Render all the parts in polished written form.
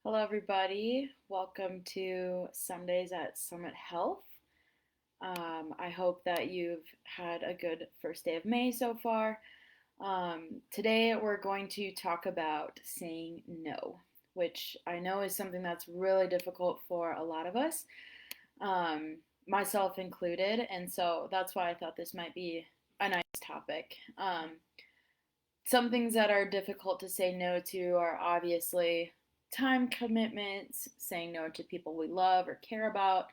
Hello, everybody. Welcome to Sundays at Summit Health. I hope that you've had a good first day of May so far. Today, we're going to talk about saying no, which I know is something that's really difficult for a lot of us, um, myself included, and so that's why I thought this might be a nice topic. Some things that are difficult to say no to are obviously time commitments, saying no to people we love or care about,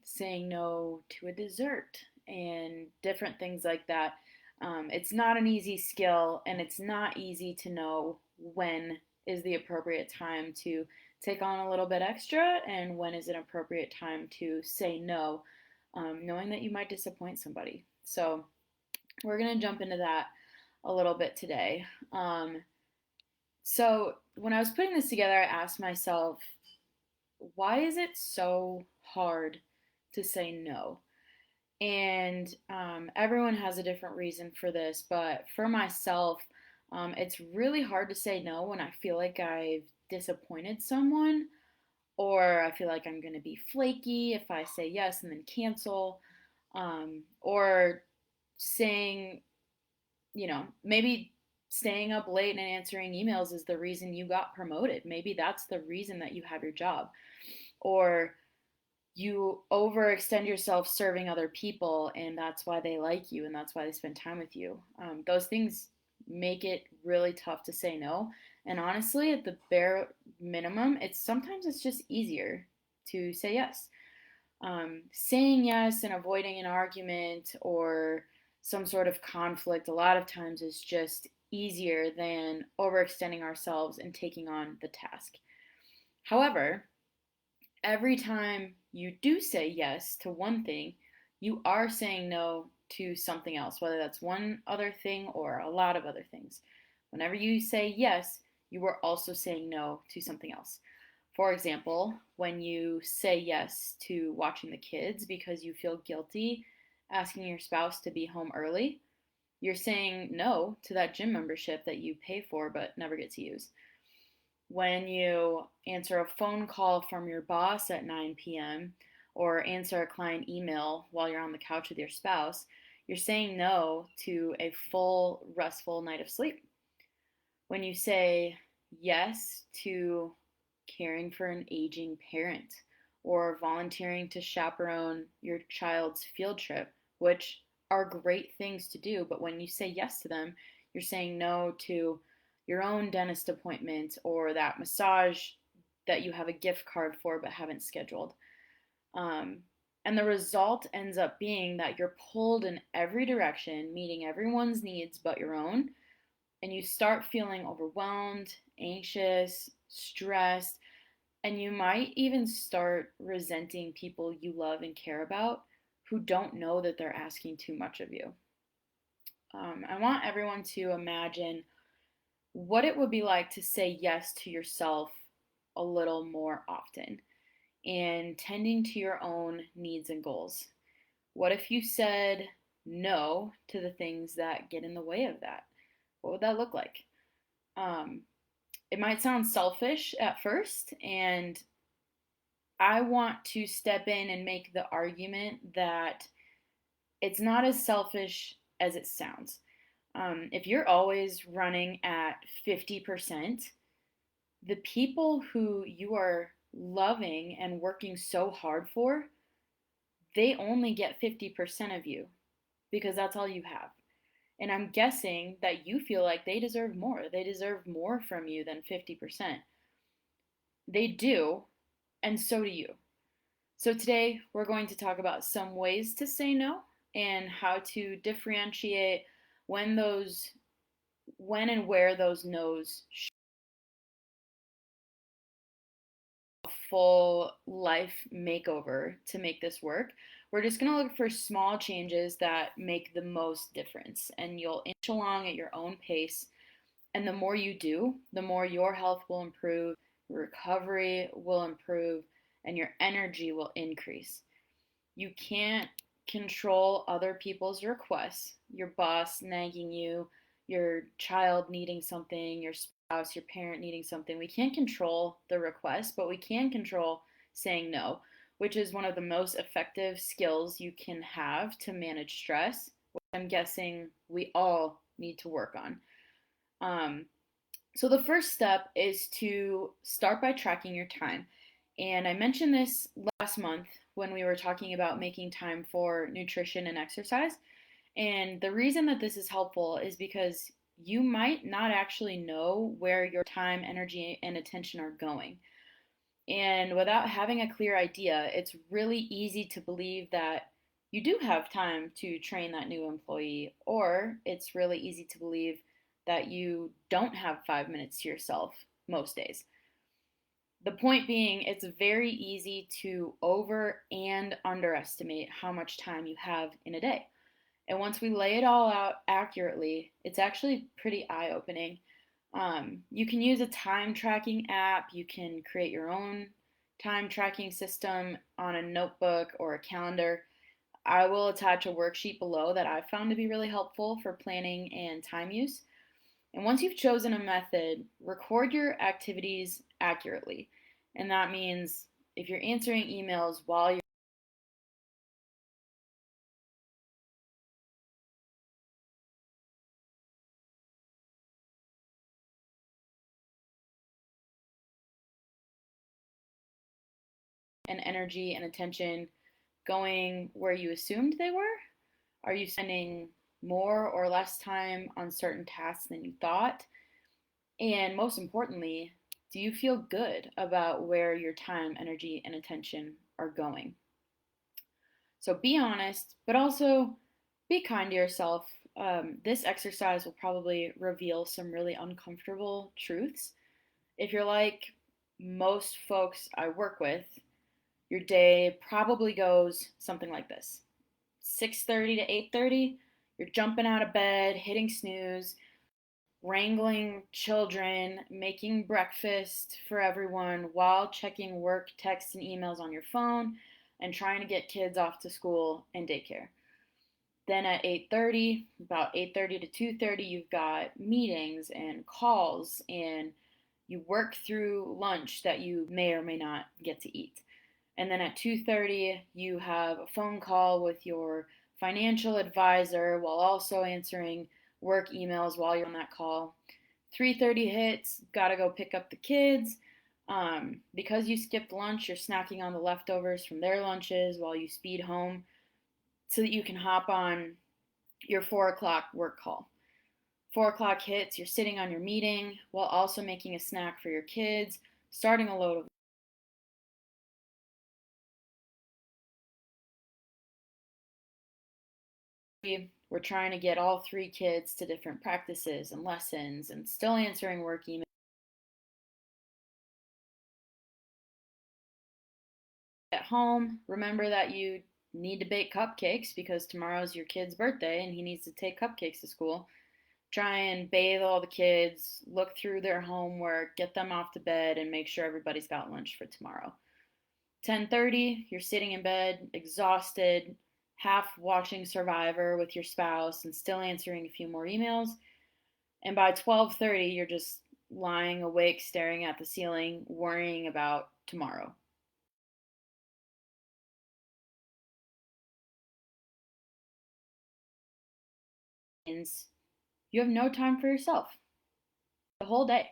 saying no to a dessert, and different things like that. It's not an easy skill, and it's not easy to know when is the appropriate time to take on a little bit extra and when is an appropriate time to say no, knowing that you might disappoint somebody. So, we're going to jump into that a little bit today. Um, so, when I was putting this together, I asked myself, why is it so hard to say no? And everyone has a different reason for this, but for myself, it's really hard to say no when I feel like I've disappointed someone, or I feel like I'm going to be flaky if I say yes and then cancel, or saying maybe staying up late and answering emails is the reason you got promoted. Maybe that's the reason that you have your job. Or you overextend yourself serving other people, and that's why they like you and that's why they spend time with you. Those things make it really tough to say no. And honestly, at the bare minimum, it's just easier to say yes. Saying yes and avoiding an argument or some sort of conflict a lot of times is just easier than overextending ourselves and taking on the task. However, every time you do say yes to one thing, you are saying no to something else, whether that's one other thing or a lot of other things. Whenever you say yes, you are also saying no to something else. For example, when you say yes to watching the kids because you feel guilty asking your spouse to be home early, you're saying no to that gym membership that you pay for but never get to use. When you answer a phone call from your boss at 9 p.m. or answer a client email while you're on the couch with your spouse, you're saying no to a full, restful night of sleep. When you say yes to caring for an aging parent or volunteering to chaperone your child's field trip, which are great things to do, but when you say yes to them, you're saying no to your own dentist appointment or that massage that you have a gift card for but haven't scheduled. Um, and the result ends up being that you're pulled in every direction, meeting everyone's needs but your own, and you start feeling overwhelmed, anxious, stressed, and you might even start resenting people you love and care about who don't know that they're asking too much of you. I want everyone to imagine what it would be like to say yes to yourself a little more often and tending to your own needs and goals. What if you said no to the things that get in the way of that? What would that look like? Um, it might sound selfish at first, and I want to step in and make the argument that it's not as selfish as it sounds. If you're always running at 50%, the people who you are loving and working so hard for, they only get 50% of you because that's all you have. And I'm guessing that you feel like they deserve more. They deserve more from you than 50%. They do, and so do you. So today we're going to talk about some ways to say no and how to differentiate when those when and where those no's show a full life makeover to make this work. We're just going to look for small changes that make the most difference, and you'll inch along at your own pace. And the more you do, the more your health will improve, your recovery will improve, and your energy will increase. You can't control other people's requests, your boss nagging you, your child needing something, your spouse, your parent needing something. We can't control the request, but we can control saying no, which is one of the most effective skills you can have to manage stress, which I'm guessing we all need to work on. Um, so the first step is to start by tracking your time. And I mentioned this last month when we were talking about making time for nutrition and exercise. And the reason that this is helpful is because you might not actually know where your time, energy, and attention are going. And without having a clear idea, it's really easy to believe that you do have time to train that new employee, or it's really easy to believe that you don't have 5 minutes to yourself most days. The point being, it's very easy to over and underestimate how much time you have in a day. And once we lay it all out accurately, it's actually pretty eye opening. You can use a time tracking app, you can create your own time tracking system on a notebook or a calendar. I will attach a worksheet below that I've found to be really helpful for planning and time use. And once you've chosen a method, record your activities accurately. And that means if you're answering emails while you're and energy and attention going where you assumed they were? Are you spending more or less time on certain tasks than you thought? And most importantly, do you feel good about where your time, energy, and attention are going? So be honest, but also be kind to yourself. This exercise will probably reveal some really uncomfortable truths. If you're like most folks I work with, your day probably goes something like this: 6:30 to 8:30, you're jumping out of bed, hitting snooze, wrangling children, making breakfast for everyone while checking work, texts, and emails on your phone, and trying to get kids off to school and daycare. Then at 8:30, about 8:30 to 2:30, you've got meetings and calls, and you work through lunch that you may or may not get to eat. And then at 2:30, you have a phone call with your financial advisor while also answering work emails while you're on that call. 3:30 hits, got to go pick up the kids. Because you skipped lunch, you're snacking on the leftovers from their lunches while you speed home so that you can hop on your 4 o'clock work call. 4 o'clock hits, you're sitting on your meeting while also making a snack for your kids, starting a load of. We're trying to get all three kids to different practices and lessons and still answering work emails. At home, remember that you need to bake cupcakes because tomorrow's your kid's birthday and he needs to take cupcakes to school. Try and bathe all the kids, look through their homework, get them off to bed, and make sure everybody's got lunch for tomorrow. 10:30, you're sitting in bed, exhausted, half watching Survivor with your spouse and still answering a few more emails. And by 12:30, you're just lying awake staring at the ceiling, worrying about tomorrow. Means you have no time for yourself the whole day.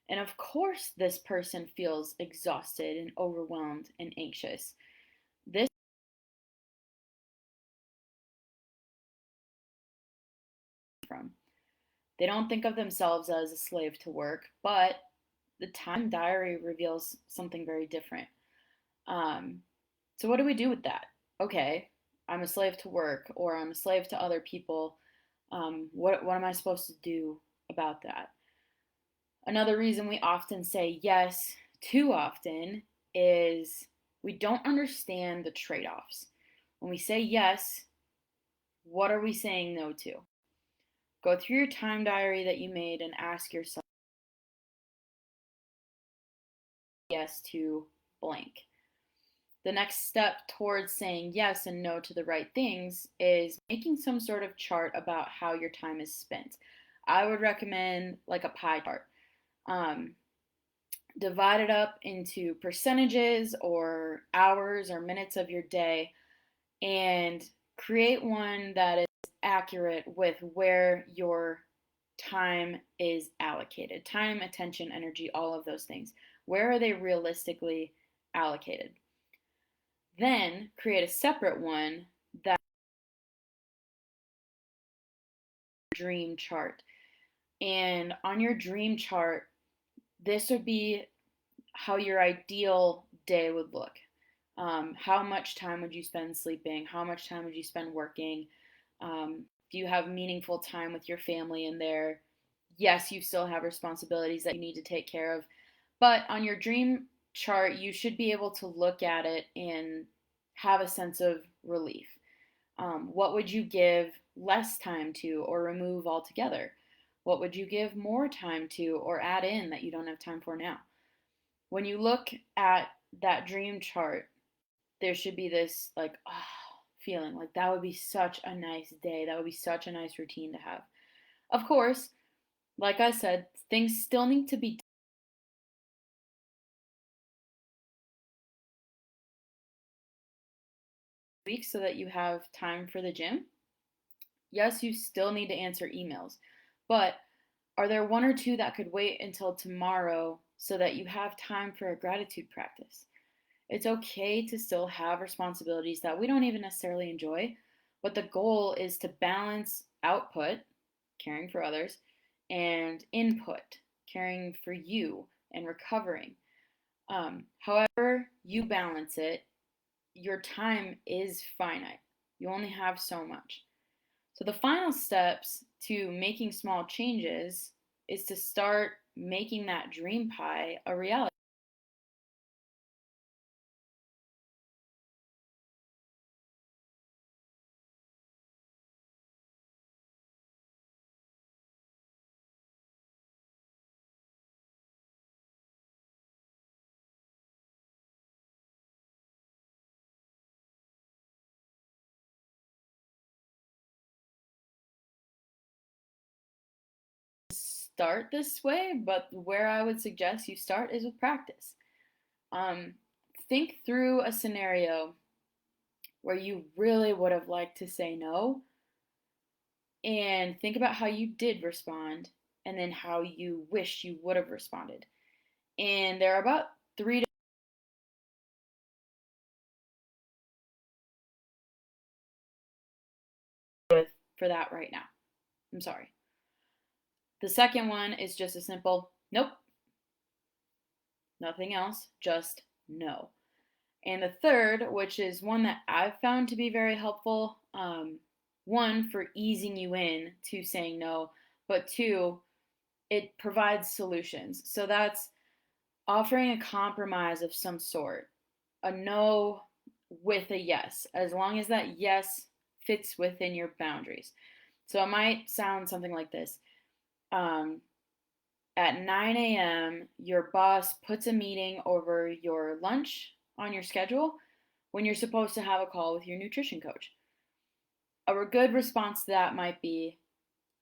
And of course, this person feels exhausted and overwhelmed and anxious. This from they don't think of themselves as a slave to work, but the time diary reveals something very different. Um, so, what do we do with that? Okay, I'm a slave to work, or I'm a slave to other people. What am I supposed to do about that? Another reason we often say yes too often is we don't understand the trade offs. When we say yes, what are we saying no to? Go through your time diary that you made and ask yourself yes to blank. The next step towards saying yes and no to the right things is making some sort of chart about how your time is spent. I would recommend like a pie chart. Um, Divide it up into percentages or hours or minutes of your day and create one that is accurate with where your time is allocated. Time, attention, energy, all of those things. Where are they realistically allocated? Then create a separate one that dream chart. And on your dream chart, this would be how your ideal day would look. How much time would you spend sleeping? How much time would you spend working? Do you have meaningful time with your family in there? Yes, you still have responsibilities that you need to take care of. But on your dream chart, you should be able to look at it and have a sense of relief. What would you give less time to or remove altogether? What would you give more time to or add in that you don't have time for now? When you look at that dream chart, there should be this like feeling like that would be such a nice day. That would be such a nice routine to have. Of course, like I said, things still need to be tweaked so that you have time for the gym. Yes, you still need to answer emails, but are there one or two that could wait until tomorrow so that you have time for a gratitude practice? It's okay to still have responsibilities that we don't even necessarily enjoy, but the goal is to balance output, caring for others, and input, caring for you and recovering. However, you balance it, your time is finite. You only have so much. So, the final steps to making small changes is to start making that dream pie a reality. Start this way, but where I would suggest you start is with practice. Um, think through a scenario where you really would have liked to say no and think about how you did respond and then how you wish you would have responded. And there are about three with for that right now. I'm sorry. The second one is just a simple nope, nothing else, just no. And the third, which is one that I've found to be very helpful, one, for easing you in to saying no, but two, it provides solutions. So that's offering a compromise of some sort, a no with a yes, as long as that yes fits within your boundaries. So it might sound something like this. Um, at 9 a.m., your boss puts a meeting over your lunch on your schedule when you're supposed to have a call with your nutrition coach. A good response to that might be,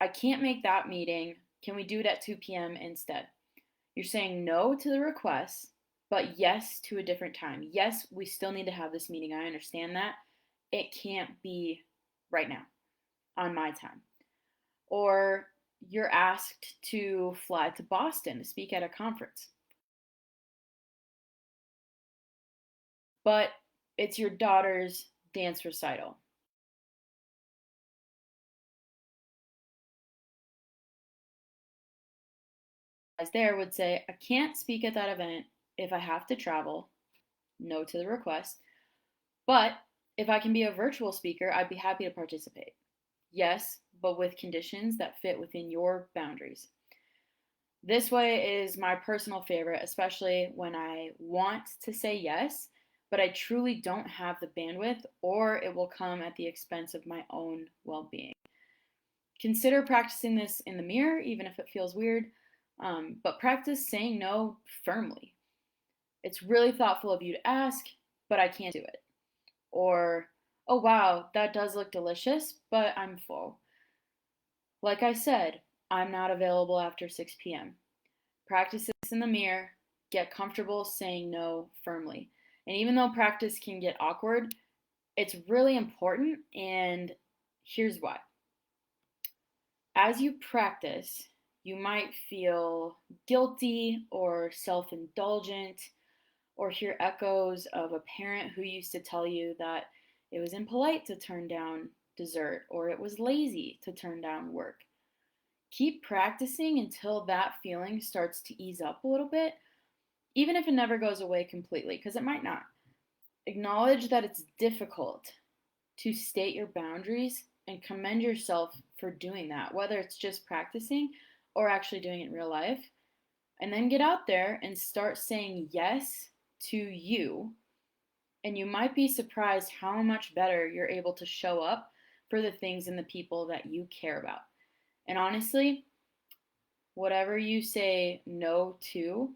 I can't make that meeting. Can we do it at 2 p.m. instead? You're saying no to the request, but yes to a different time. Yes, we still need to have this meeting. I understand that. It can't be right now on my time. Or you're asked to fly to Boston to speak at a conference, but it's your daughter's dance recital. As there would say, I can't speak at that event if I have to travel, no to the request, but if I can be a virtual speaker, I'd be happy to participate. Yes, but with conditions that fit within your boundaries. This way is my personal favorite, especially when I want to say yes, but I truly don't have the bandwidth, or it will come at the expense of my own well being. Consider practicing this in the mirror, even if it feels weird, but practice saying no firmly. It's really thoughtful of you to ask, but I can't do it. Or, oh wow, that does look delicious, but I'm full. Like I said, I'm not available after 6 p.m. Practice this in the mirror. Get comfortable saying no firmly. And even though practice can get awkward, it's really important. And here's why. As you practice, you might feel guilty or self indulgent or hear echoes of a parent who used to tell you that it was impolite to turn down dessert or it was lazy to turn down work. Keep practicing until that feeling starts to ease up a little bit, even if it never goes away completely, because it might not. Acknowledge that it's difficult to state your boundaries and commend yourself for doing that, whether it's just practicing or actually doing it in real life. And then get out there and start saying yes to you. And you might be surprised how much better you're able to show up for the things and the people that you care about. And honestly, whatever you say no to,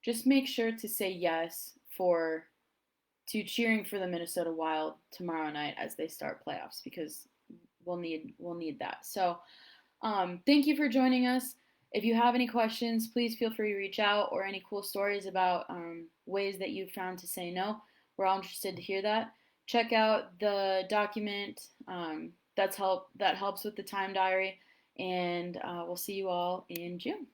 just make sure to say yes to cheering for the Minnesota Wild tomorrow night as they start playoffs because we'll need that. So thank you for joining us. If you have any questions, please feel free to reach out or any cool stories about ways that you've found to say no. We're all interested to hear that. Check out the document that helps with the time diary, and we'll see you all in June.